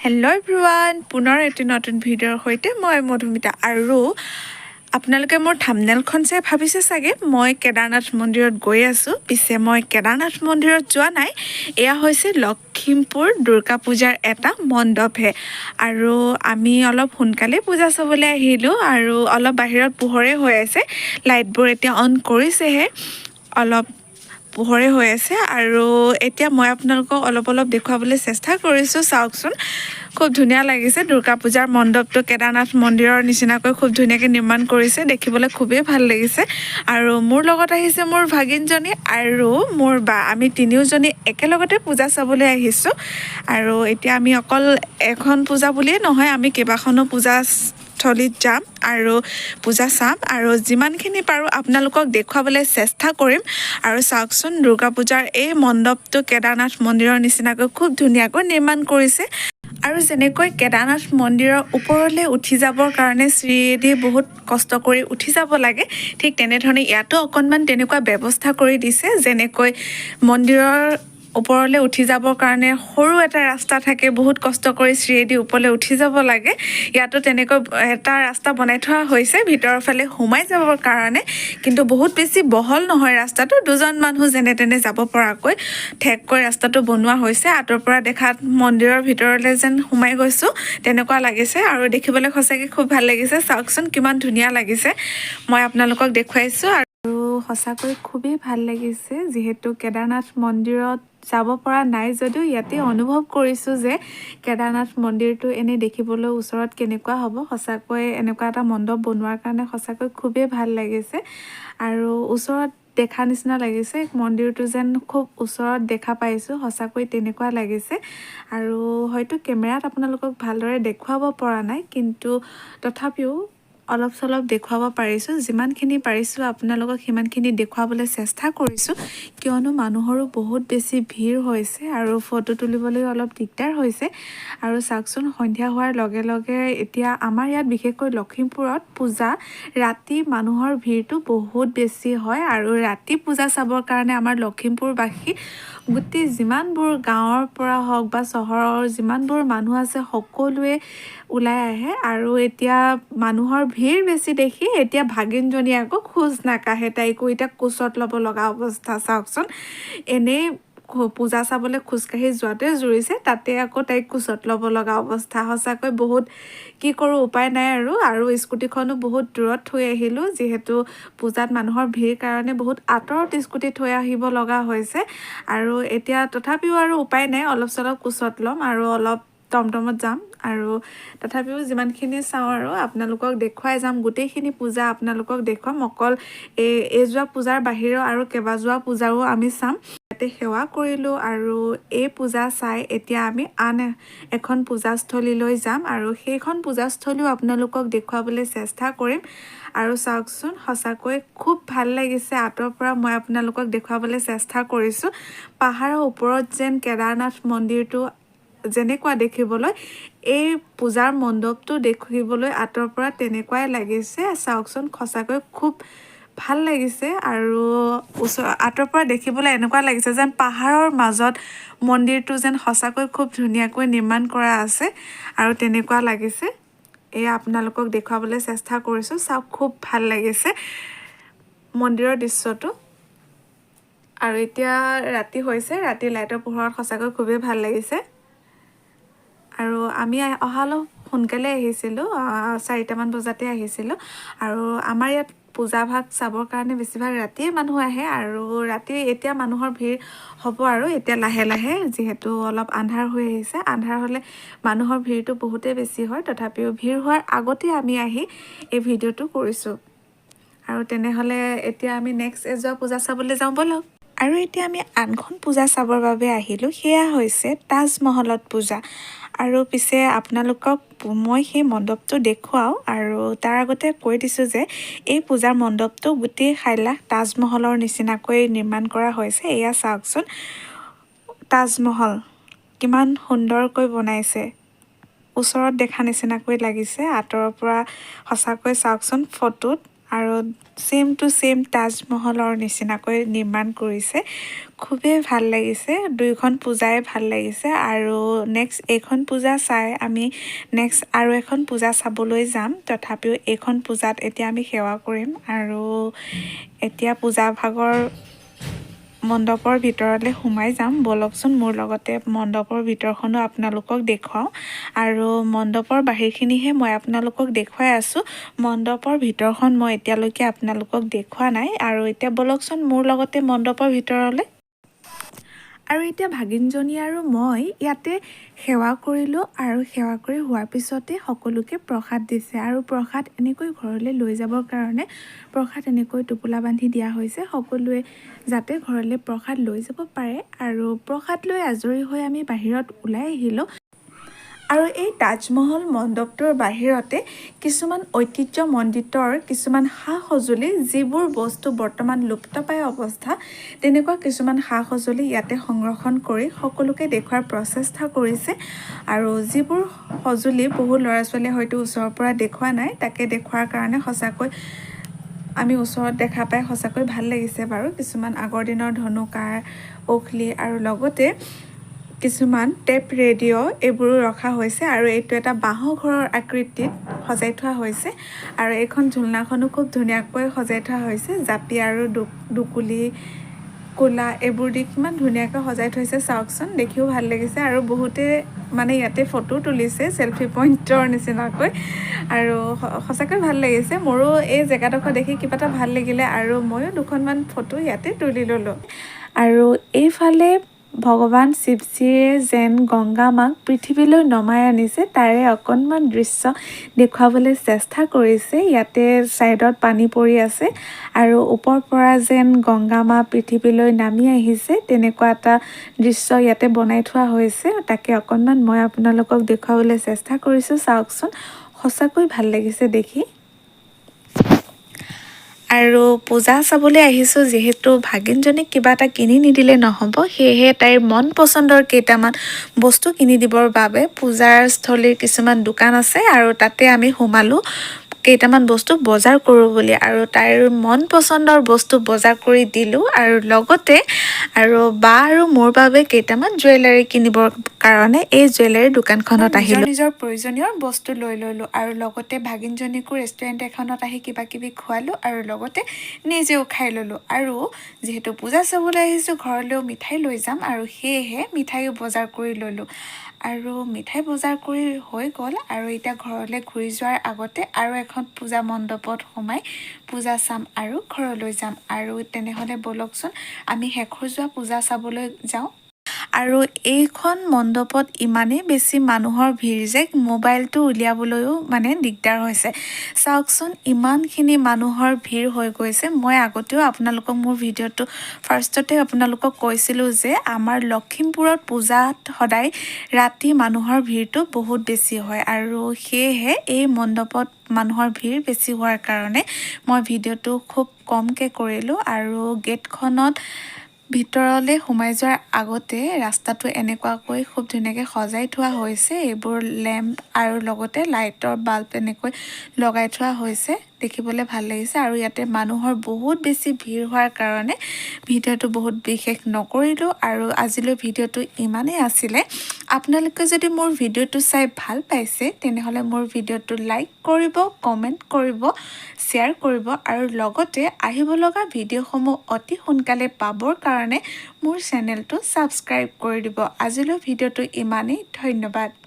Hello' everyone, পুনৰ এটি নতুন ভিডিঅ'ৰ সৈতে মই মধুমিতা। আৰু আপোনালোকে মোৰ থাম্বনেইলখন চাই ভাবিছে চাগে মই কেদাৰনাথ মন্দিৰত গৈ আছোঁ। পিছে মই কেদাৰনাথ মন্দিৰত যোৱা নাই, এয়া হৈছে লখিমপুৰ দুৰ্গা পূজাৰ এটা মণ্ডপহে। আৰু আমি অলপ সোনকালে পূজা চাবলৈ আহিলোঁ আৰু অলপ বাহিৰত পোহৰে হৈ আছে, লাইটবোৰ এতিয়া অন কৰিছেহে, অলপ পোহৰে হৈ আছে। আৰু এতিয়া মই আপোনালোকক অলপ দেখুৱাবলৈ চেষ্টা কৰিছোঁ। চাওকচোন, খুব ধুনীয়া লাগিছে। দুৰ্গা পূজাৰ মণ্ডপটো কেদাৰনাথ মন্দিৰৰ নিচিনাকৈ খুব ধুনীয়াকৈ নিৰ্মাণ কৰিছে, দেখিবলৈ খুবেই ভাল লাগিছে। আৰু মোৰ লগত আহিছে মোৰ ভাগিনজনী আৰু মোৰ বা, আমি তিনিওজনী একেলগতে পূজা চাবলৈ আহিছোঁ। আৰু এতিয়া আমি অকল এখন পূজা বুলিয়েই নহয়, আমি কেইবাখনো পূজাস্থলীত যাম আৰু পূজা চাম আৰু যিমানখিনি পাৰোঁ আপোনালোকক দেখুৱাবলৈ চেষ্টা কৰিম। আৰু চাওকচোন, দুৰ্গা পূজাৰ এই মণ্ডপটো কেদাৰনাথ মন্দিৰৰ নিচিনাকৈ খুব ধুনীয়াকৈ নিৰ্মাণ কৰিছে। আৰু যেনেকৈ কেদাৰনাথ মন্দিৰৰ ওপৰলৈ উঠি যাবৰ কাৰণে চিৰিয়েদি বহুত কষ্ট কৰি উঠি যাব লাগে, ঠিক তেনেধৰণে ইয়াতো অকণমান তেনেকুৱা ব্যৱস্থা কৰি দিছে। যেনেকৈ মন্দিৰৰ ওপৰলৈ উঠি যাবৰ কাৰণে সৰু এটা ৰাস্তা থাকে, বহুত কষ্ট কৰি চিৰিয়েদি ওপৰলৈ উঠি যাব লাগে, ইয়াতো তেনেকৈ এটা ৰাস্তা বনাই থোৱা হৈছে ভিতৰৰ ফালে সোমাই যাবৰ কাৰণে। কিন্তু বহুত বেছি বহল নহয় ৰাস্তাটো, দুজন মানুহ যেনে তেনে যাব পৰাকৈ ঠেককৈ ৰাস্তাটো বনোৱা হৈছে। আঁতৰ পৰা দেখাত মন্দিৰৰ ভিতৰলৈ যেন সোমাই গৈছোঁ তেনেকুৱা লাগিছে আৰু দেখিবলৈ সঁচাকৈ খুব ভাল লাগিছে। চাওকচোন কিমান ধুনীয়া লাগিছে, মই আপোনালোকক দেখুৱাইছোঁ। আৰু সঁচাকৈ খুবেই ভাল লাগিছে, যিহেতু কেদাৰনাথ মন্দিৰত যাব পৰা নাই যদিও ইয়াতে অনুভৱ কৰিছোঁ যে কেদাৰনাথ মন্দিৰটো এনেই দেখিবলৈ ওচৰত কেনেকুৱা হ'ব। সঁচাকৈ এনেকুৱা এটা মণ্ডপ বনোৱাৰ কাৰণে সঁচাকৈ খুবেই ভাল লাগিছে। আৰু ওচৰত দেখা নিচিনা লাগিছে, মন্দিৰটো যেন খুব ওচৰত দেখা পাইছোঁ, সঁচাকৈ তেনেকুৱা লাগিছে। আৰু হয়তো কেমেৰাত আপোনালোকক ভালদৰে দেখুৱাব পৰা নাই, কিন্তু তথাপিও অলপ চলপ দেখুৱাব পাৰিছোঁ। যিমানখিনি পাৰিছোঁ আপোনালোকক সিমানখিনি দেখুৱাবলৈ চেষ্টা কৰিছোঁ, কিয়নো মানুহৰো বহুত বেছি ভিৰ হৈছে আৰু ফটো তুলিবলৈ অলপ দিগদাৰ হৈছে। আৰু চাওকচোন, সন্ধিয়া হোৱাৰ লগে লগে এতিয়া আমাৰ ইয়াত বিশেষকৈ লখিমপুৰত পূজা ৰাতি মানুহৰ ভিৰটো বহুত বেছি হয়। আৰু ৰাতি পূজা চাবৰ কাৰণে আমাৰ লখিমপুৰবাসী গোটেই যিমানবোৰ গাঁৱৰ পৰা হওক বা চহৰৰ যিমানবোৰ মানুহ আছে সকলোৱে ওলাই আহে। আৰু এতিয়া মানুহৰ ভিৰ বেছি দেখি এতিয়া ভাগিনজনী আকৌ খোজ নাকাঢ়ে, তাইকো এতিয়া কোচত ল'ব লগা অৱস্থা। চাওকচোন, এনেই পূজা চাবলৈ খোজকাঢ়ি যোৱাতে জুৰিছে, তাতে আকৌ তাইক কোচত ল'ব লগা অৱস্থা। সঁচাকৈ বহুত কি কৰোঁ, উপায় নাই। আৰু স্কুটিখনো বহুত দূৰত থৈ আহিলোঁ, যিহেতু পূজাত মানুহৰ ভিৰ কাৰণে বহুত আঁতৰত স্কুটি থৈ আহিব লগা হৈছে। আৰু এতিয়া তথাপিও আৰু উপায় নাই, অলপ চলপ কোচত ল'ম আৰু অলপ টমটমত যাম। আৰু তথাপিও যিমানখিনি চাওঁ আৰু আপোনালোকক দেখুৱাই যাম, গোটেইখিনি পূজা আপোনালোকক দেখুৱাম। অকল এই যোৱা পূজাৰ বাহিৰেও আৰু কেইবাযোৱা পূজাও আমি চাম। ইয়াতে সেৱা কৰিলোঁ আৰু এই পূজা চাই এতিয়া আমি আন এখন পূজাস্থলীলৈ যাম আৰু সেইখন পূজাস্থলীও আপোনালোকক দেখুৱাবলৈ চেষ্টা কৰিম। আৰু চাওকচোন, সঁচাকৈ খুব ভাল লাগিছে। আঁতৰ পৰা মই আপোনালোকক দেখুৱাবলৈ চেষ্টা কৰিছোঁ। পাহাৰৰ ওপৰত যেন কেদাৰনাথ মন্দিৰটো যেনেকুৱা দেখিবলৈ, এই পূজাৰ মণ্ডপটো দেখিবলৈ আঁতৰ পৰা তেনেকুৱাই লাগিছে। চাওকচোন, সঁচাকৈ খুব ভাল লাগিছে। আৰু আঁতৰ পৰা দেখিবলৈ এনেকুৱা লাগিছে যেন পাহাৰৰ মাজত মন্দিৰটো যেন সঁচাকৈ খুব ধুনীয়াকৈ নিৰ্মাণ কৰা আছে আৰু তেনেকুৱা লাগিছে। এয়া আপোনালোকক দেখুৱাবলৈ চেষ্টা কৰিছোঁ। চাওক, খুব ভাল লাগিছে মন্দিৰৰ দৃশ্যটো। আৰু এতিয়া ৰাতি হৈছে, ৰাতি লাইটৰ পোহৰত সঁচাকৈ খুবেই ভাল লাগিছে। আৰু আমি অহা অলপ সোনকালে আহিছিলোঁ, 4টামান বজাতে আহিছিলোঁ। আৰু আমাৰ ইয়াত পূজা ভাগ চাবৰ কাৰণে বেছিভাগ ৰাতিয়ে মানুহ আহে। আৰু ৰাতি এতিয়া মানুহৰ ভিৰ হ'ব আৰু এতিয়া লাহে লাহে, যিহেতু অলপ আন্ধাৰ হৈ আহিছে। আন্ধাৰ হ'লে মানুহৰ ভিৰটো বহুতেই বেছি হয়, তথাপিও ভিৰ হোৱাৰ আগতে আমি আহি এই ভিডিঅ'টো কৰিছোঁ। আৰু তেনেহ'লে এতিয়া আমি নেক্সট এযোৱা পূজা চাবলৈ যাওঁ ব'লক। আৰু এতিয়া আমি আনখন পূজা চাবৰ বাবে আহিলোঁ, সেয়া হৈছে তাজমহলত পূজা। আৰু পিছে আপোনালোকক মই সেই মণ্ডপটো দেখুৱাওঁ। আৰু তাৰ আগতে কৈ দিছোঁ যে এই পূজাৰ মণ্ডপটো গোটেই সাইলাখ তাজমহলৰ নিচিনাকৈ নিৰ্মাণ কৰা হৈছে। এয়া চাওকচোন, তাজমহল কিমান সুন্দৰকৈ বনাইছে, ওচৰত দেখা নিচিনাকৈ লাগিছে। আঁতৰৰ পৰা সঁচাকৈ চাওকচোন, ফটোত আৰু সেম টু সেম তাজমহলৰ নিচিনাকৈ নিৰ্মাণ কৰিছে খুবেই ভাল লাগিছে দুইখন পূজাই ভাল লাগিছে আৰু নেক্সট এইখন পূজা চাই আমি নেক্সট আৰু এখন পূজা চাবলৈ যাম তথাপিও এইখন পূজাত এতিয়া আমি সেৱা কৰিম আৰু এতিয়া পূজা ভাগৰ মণ্ডপৰ ভিতৰলৈ সোমাই যাম বলকচোন মোৰ লগতে মণ্ডপৰ ভিতৰখনো আপোনালোকক দেখুৱাওঁ আৰু মণ্ডপৰ বাহিৰখিনিহে মই আপোনালোকক দেখুৱাই আছোঁ মণ্ডপৰ ভিতৰখন মই এতিয়ালৈকে আপোনালোকক দেখুওৱা নাই আৰু এতিয়া বলকচোন মোৰ লগতে মণ্ডপৰ ভিতৰলৈ আৰু এতিয়া ভাগিনজনী আৰু মই ইয়াতে সেৱা কৰিলোঁ আৰু সেৱা কৰি হোৱাৰ পিছতে সকলোকে প্ৰসাদ দিছে আৰু প্ৰসাদ এনেকৈ ঘৰলৈ লৈ যাবৰ কাৰণে প্ৰসাদ এনেকৈ টোপোলা বান্ধি দিয়া হৈছে সকলোৱে যাতে ঘৰলৈ প্ৰসাদ লৈ যাব পাৰে আৰু প্ৰসাদ লৈ আজৰি হৈ আমি বাহিৰত ওলাই আহিলোঁ আৰু এই তাজমহল মণ্ডপটোৰ বাহিৰতে কিছুমান ঐতিহ্যমণ্ডিতৰ কিছুমান সা সঁজুলি যিবোৰ বস্তু বৰ্তমান লুপ্তপ্ৰায় অৱস্থা তেনেকুৱা কিছুমান সা সঁজুলি ইয়াতে সংৰক্ষণ কৰি সকলোকে দেখুৱাৰ প্ৰচেষ্টা কৰিছে আৰু যিবোৰ সঁজুলি বহু ল'ৰা ছোৱালীয়ে হয়তো ওচৰৰ পৰা দেখুওৱা নাই তাকে দেখুৱাৰ কাৰণে সঁচাকৈ আমি ওচৰত দেখা পাই সঁচাকৈ ভাল লাগিছে বাৰু কিছুমান আগৰ দিনৰ ধনুকাৰ ওখলি আৰু লগতে কিছুমান টেপ ৰেডিঅ' এইবোৰো ৰখা হৈছে আৰু এইটো এটা বাঁহৰ ঘৰৰ আকৃতিত সজাই থোৱা হৈছে আৰু এইখন ঝুলনাখনো খুব ধুনীয়াকৈ সজাই থোৱা হৈছে জাপি আৰু দুকুলি কোলা এইবোৰ দি কিমান ধুনীয়াকৈ সজাই থৈছে চাওকচোন দেখিও ভাল লাগিছে আৰু বহুতে মানে ইয়াতে ফটো তুলিছে চেলফি পইণ্টৰ নিচিনাকৈ আৰু সঁচাকৈ ভাল লাগিছে মোৰো এই জেগাডোখৰ দেখি কিবা এটা ভাল লাগিলে আৰু ময়ো দুখনমান ফটো ইয়াতে তুলি ল'লোঁ আৰু এইফালে ভগৱান শিৱজীয়ে যেন গংগা মাক পৃথিৱীলৈ নমাই আনিছে তাৰে অকণমান দৃশ্য দেখুৱাবলৈ চেষ্টা কৰিছে ইয়াতে ছাইডত পানী পৰি আছে আৰু ওপৰৰ পৰা যেন গংগা মা পৃথিৱীলৈ নামি আহিছে তেনেকুৱা এটা দৃশ্য ইয়াতে বনাই থোৱা হৈছে তাকে অকণমান মই আপোনালোকক দেখুৱাবলৈ চেষ্টা কৰিছোঁ চাওকচোন সঁচাকৈ ভাল লাগিছে দেখি আৰু পূজা চাবলৈ আহিছোঁ যিহেতু ভাগিনজনীক কিবা এটা কিনি নিদিলে নহ'ব সেয়েহে তাইৰ মন পচন্দৰ কেইটামান বস্তু কিনি দিবৰ বাবে পূজাৰস্থলীৰ কিছুমান দোকান আছে আৰু তাতে আমি সোমালোঁ কেইটামান বস্তু বজাৰ কৰোঁ বুলি আৰু তাইৰ মন পচন্দৰ বস্তু বজাৰ কৰি দিলোঁ আৰু লগতে আৰু বা আৰু মোৰ বাবে কেইটামান জুৱেলাৰী কিনিবৰ কাৰণে এই জুৱেলাৰী দোকানখনত আহিলোঁ নিজৰ প্ৰয়োজনীয় বস্তু লৈ ল'লোঁ আৰু লগতে ভাগিনজনীকো ৰেষ্টুৰেণ্ট এখনত আহি কিবা কিবি খোৱালোঁ আৰু লগতে নিজেও খাই ল'লোঁ আৰু যিহেতু পূজা চাবলৈ আহিছোঁ ঘৰলৈও মিঠাই লৈ যাম আৰু সেয়েহে মিঠাইও বজাৰ কৰি ল'লোঁ আৰু মিঠাই বজাৰ কৰি হৈ গ'ল আৰু এতিয়া ঘৰলৈ ঘূৰি যোৱাৰ আগতে আৰু এখন পূজা মণ্ডপত সোমাই পূজা চাম আৰু ঘৰলৈ যাম আৰু তেনেহ'লে ব'লকচোন আমি শেষ হৈ যোৱা পূজা চাবলৈ যাওঁ আৰু এইখন মণ্ডপত ইমানেই বেছি মানুহৰ ভিৰ যে মোবাইলটো উলিয়াবলৈও মানে দিগদাৰ হৈছে চাওকচোন ইমানখিনি মানুহৰ ভিৰ হৈ গৈছে মই আগতেও আপোনালোকক মোৰ ভিডিঅ'টো ফাৰ্ষ্টতে আপোনালোকক কৈছিলোঁ যে আমাৰ লখিমপুৰত পূজাত সদায় ৰাতি মানুহৰ ভিৰটো বহুত বেছি হয় আৰু সেয়েহে এই মণ্ডপত মানুহৰ ভিৰ বেছি হোৱাৰ কাৰণে মই ভিডিঅ'টো খুব কমকৈ কৰিলোঁ আৰু গেটখনত ভিতৰলৈ সোমাই যোৱাৰ আগতে ৰাস্তাটো এনেকুৱাকৈ খুব ধুনীয়াকৈ সজাই থোৱা হৈছে এইবোৰ লেম্প আৰু লগতে লাইটৰ বাল্ব এনেকৈ লগাই থোৱা হৈছে দেখিবলৈ ভাল লাগিছে আৰু ইয়াতে মানুহৰ বহুত বেছি ভিৰ হোৱাৰ কাৰণে ভিডিঅ'টো বহুত বিশেষ নকৰিলোঁ আৰু আজিলৈ ভিডিঅ'টো ইমানেই আছিলে আপোনালোকে যদি মোৰ ভিডিঅ'টো চাই ভাল পাইছে তেনেহ'লে মোৰ ভিডিঅ'টো লাইক কৰিব কমেণ্ট কৰিব শ্বেয়াৰ কৰিব আৰু লগতে আহিব লগা ভিডিঅ'সমূহ অতি সোনকালে পাবৰ কাৰণে মোৰ চেনেলটো ছাবস্ক্ৰাইব কৰি দিব আজিলৈ ভিডিঅ'টো ইমানেই ধন্যবাদ